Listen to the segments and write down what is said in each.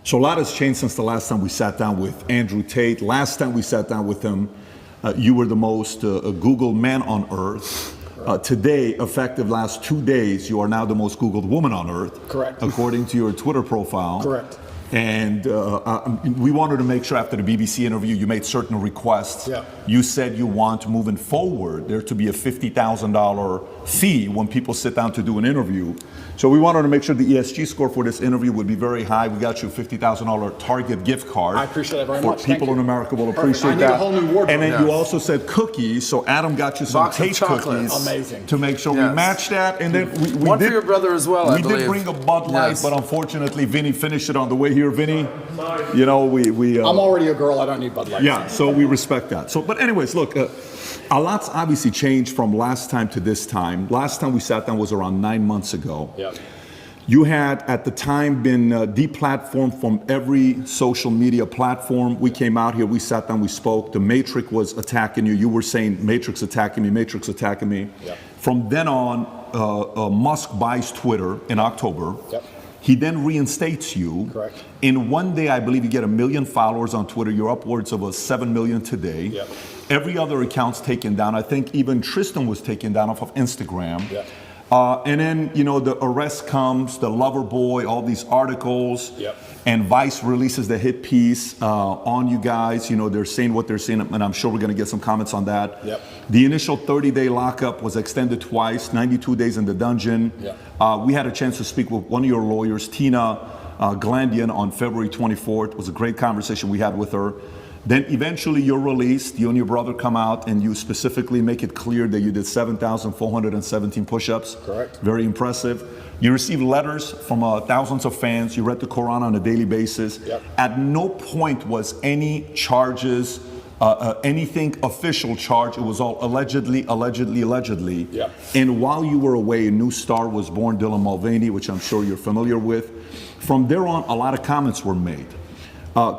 So a lot has changed since the last time we sat down with Andrew Tate. Last time we sat down with him, you were the most Googled man on earth. Today, effective last 2 days, you are now the most Googled woman on earth. Correct. According to your Twitter profile. Correct. And we wanted to make sure after the BBC interview, you made certain requests. Yeah. You said you want, moving forward, there to be a $50,000 fee when people sit down to do an interview. So we wanted to make sure the ESG score for this interview would be very high. We got you a $50,000 Target gift card. I appreciate that very for much. People in America will appreciate I need that. a whole new wardrobe. And then you also said cookies. So Adam got you some Box of Tate chocolates. cookies. Amazing. To make sure we match that. And then we One did, for your brother as well, I we believe. did bring a Bud Light, Yes. but unfortunately, Vinny finished it on the way here. Vinny, you know, we I'm already a girl. I don't need Bud Light. yeah, so we respect that. So, but anyways, look, a lot's obviously changed from last time to this time. Last time we sat down was around 9 months ago. Yeah. You had, at the time, been deplatformed from every social media platform. We came out here, we sat down, we spoke. The Matrix was attacking you. You were saying, Matrix attacking me, Matrix attacking me. Yep. From then on, Musk buys Twitter in October. Yep. He then reinstates you. Correct. In one day, I believe you get 1 million followers on Twitter. You're upwards of 7 million today. Yep. Every other account's taken down. I think even Tristan was taken down off of Instagram. Yep. And then, you know, the arrest comes, the lover boy, all these articles. Yep. And Vice releases the hit piece on you guys. You know, they're saying what they're saying, and I'm sure we're going to get some comments on that. Yep. The initial 30-day lockup was extended twice, 92 days in the dungeon. Yep. We had a chance to speak with one of your lawyers, Tina Glandian, on February 24th. It was a great conversation we had with her. Then eventually you're released, you and your brother come out and you specifically make it clear that you did 7,417 push-ups. Correct. Very impressive. You received letters from thousands of fans. You read the Quran on a daily basis. Yep. At no point was any charges, anything official charge. It was all allegedly. Yep. And while you were away, a new star was born, Dylan Mulvaney, which I'm sure you're familiar with. From there on, a lot of comments were made.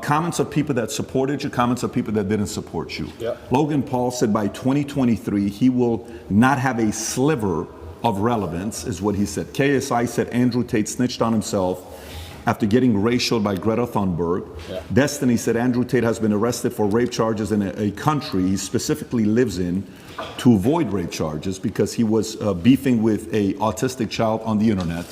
Comments of people that supported you, comments of people that didn't support you. Yep. Logan Paul said by 2023, he will not have a sliver of relevance, is what he said. KSI said Andrew Tate snitched on himself after getting racial by Greta Thunberg. Yeah. Destiny said Andrew Tate has been arrested for rape charges in a country he specifically lives in to avoid rape charges because he was beefing with a autistic child on the internet.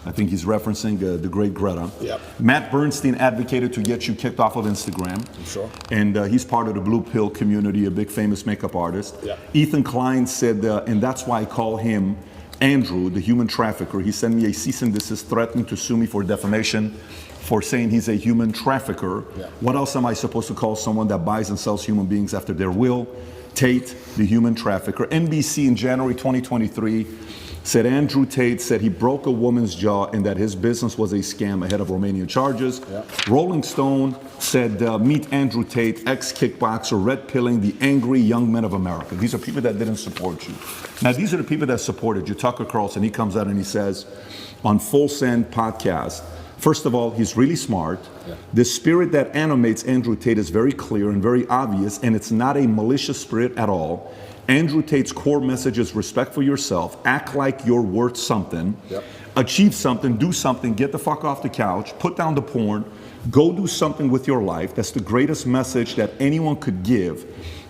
I think he's referencing the great Greta. Yep. Matt Bernstein advocated to get you kicked off of Instagram. Sure. And he's part of the Blue Pill community, a big famous makeup artist. Yep. Ethan Klein said, and that's why I call him Andrew, the human trafficker. He sent me a cease and desist threatening to sue me for defamation for saying he's a human trafficker. Yeah. What else am I supposed to call someone that buys and sells human beings after their will? Tate, the human trafficker. NBC in January 2023 said Andrew Tate said he broke a woman's jaw and that his business was a scam ahead of Romanian charges. Yeah. Rolling Stone said, meet Andrew Tate, ex-kickboxer, red pilling the angry young men of America. These are people that didn't support you. Now, these are the people that supported you. Tucker Carlson, he comes out and he says on Full Send podcast, first of all, he's really smart. Yeah. The spirit that animates Andrew Tate is very clear and very obvious, and it's not a malicious spirit at all. Andrew Tate's core message is respect for yourself, act like you're worth something, yep. Achieve something, do something, get the fuck off the couch, put down the porn, go do something with your life. That's the greatest message that anyone could give.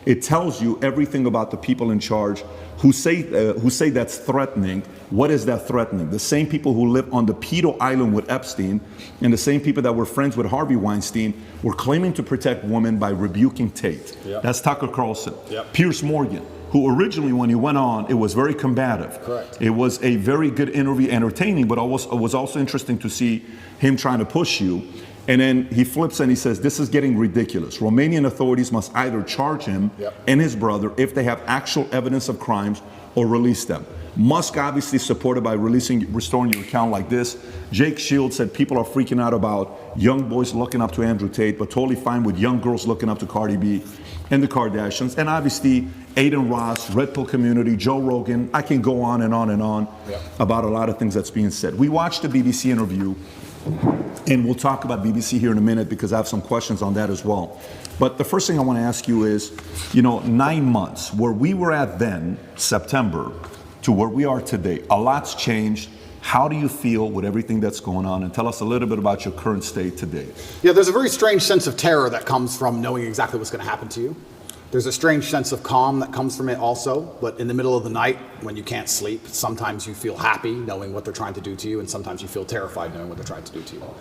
It tells you everything about the people in charge who say that's threatening. What is that threatening? The same people who live on the pedo island with Epstein and the same people that were friends with Harvey Weinstein were claiming to protect women by rebuking Tate. Yep. That's Tucker Carlson. Yep. Piers Morgan, who originally, when he went on, it was very combative. Correct. It was a very good interview, entertaining, but it was also interesting to see him trying to push you. And then he flips and he says, this is getting ridiculous. Romanian authorities must either charge him yep. and his brother if they have actual evidence of crimes or release them. Musk obviously supported by restoring your account like this. Jake Shields said people are freaking out about young boys looking up to Andrew Tate, but totally fine with young girls looking up to Cardi B and the Kardashians. And obviously, Aiden Ross, Red Pill community, Joe Rogan. I can go on and on and on yep. about a lot of things that's being said. We watched the BBC interview, and we'll talk about BBC here in a minute because I have some questions on that as well. But the first thing I want to ask you is, 9 months, where we were at then, September, to where we are today, a lot's changed. How do you feel with everything that's going on? And tell us a little bit about your current state today. Yeah, there's a very strange sense of terror that comes from knowing exactly what's going to happen to you. There's a strange sense of calm that comes from it also, but in the middle of the night when you can't sleep, sometimes you feel happy knowing what they're trying to do to you, and sometimes you feel terrified knowing what they're trying to do to you.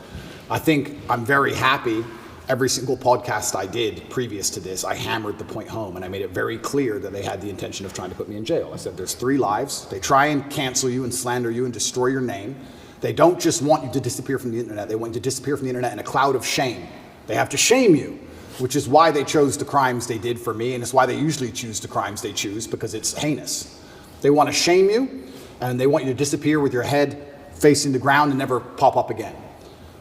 I think I'm very happy. Every single podcast I did previous to this, I hammered the point home and I made it very clear that they had the intention of trying to put me in jail. I said, there's 3 lives. They try and cancel you and slander you and destroy your name. They don't just want you to disappear from the internet. They want you to disappear from the internet in a cloud of shame. They have to shame you, which is why they chose the crimes they did for me, and it's why they usually choose the crimes they choose, because it's heinous. They want to shame you, and they want you to disappear with your head facing the ground and never pop up again.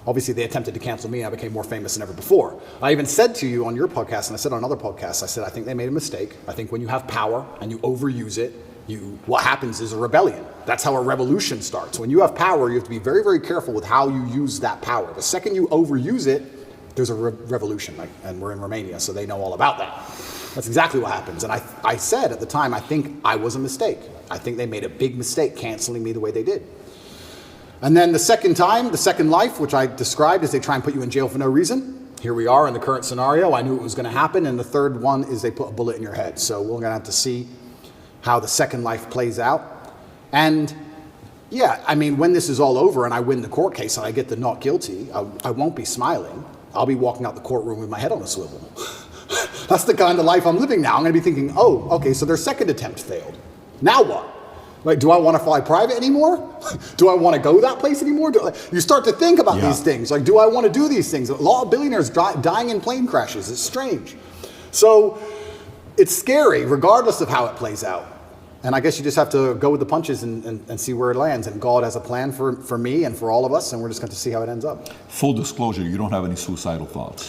Obviously, they attempted to cancel me. I became more famous than ever before. I even said to you on your podcast, and I said on other podcasts, I said, I think they made a mistake. I think when you have power and you overuse it, what happens is a rebellion. That's how a revolution starts. When you have power, you have to be very, very careful with how you use that power. The second you overuse it, there's a revolution, and we're in Romania, so they know all about that. That's exactly what happens. And I said at the time, I think I was a mistake. I think they made a big mistake canceling me the way they did. And then the second time, the second life, which I described as they try and put you in jail for no reason. Here we are in the current scenario. I knew it was going to happen. And the third one is they put a bullet in your head. So we're going to have to see how the second life plays out. And yeah, I mean, when this is all over and I win the court case and I get the not guilty, I won't be smiling. I'll be walking out the courtroom with my head on a swivel. That's the kind of life I'm living now. I'm going to be thinking, oh, okay, so their second attempt failed. Now what? Like, do I want to fly private anymore? Do I want to go that place anymore? You start to think about these things. Like, do I want to do these things? A lot of billionaires dying in plane crashes. It's strange. So it's scary, regardless of how it plays out. And I guess you just have to go with the punches and see where it lands. And God has a plan for me and for all of us, and we're just going to see how it ends up. Full disclosure, you don't have any suicidal thoughts.